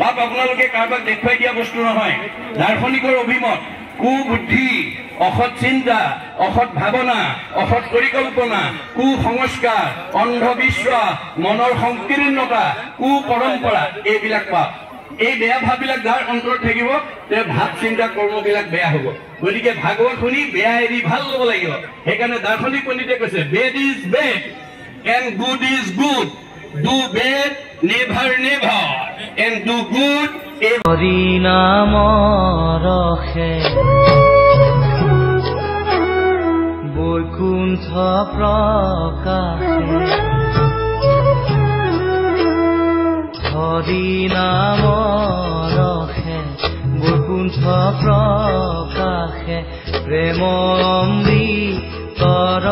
পাপ আপোনালোকে কাৰোবাক দেখুৱাই দিয়া বস্তু নহয়। দাৰ্শনিকৰ অভিমত কুবুদ্ধি, অসৎ চিন্তা, অসৎ ভাৱনা, অসৎ পৰিকল্পনা, কুসংস্কাৰ, অন্ধবিশ্বাস, মনৰ সংকীৰ্ণতা, কুপৰম্পৰা এইবিলাক পাপ। এই বেয়া ভাববিলাক যাৰ অন্তৰত থাকিব তেওঁ ভাৱ চিন্তা কৰ্মবিলাক বেয়া হ'ব। গতিকে ভাগৱত শুনি বেয়া এৰি ভাল ল'ব লাগিব। সেইকাৰণে দাৰ্শনিক পণ্ডিতে কৈছে bed is bed and good is good, do bed never never and do good Hari নাম ৰখে বৈকুণ্ঠ প্ৰকাশে, হৰি নাম ৰখে বৈকুণ্ঠ প্ৰকাশে, প্ৰেম অমৃতৰ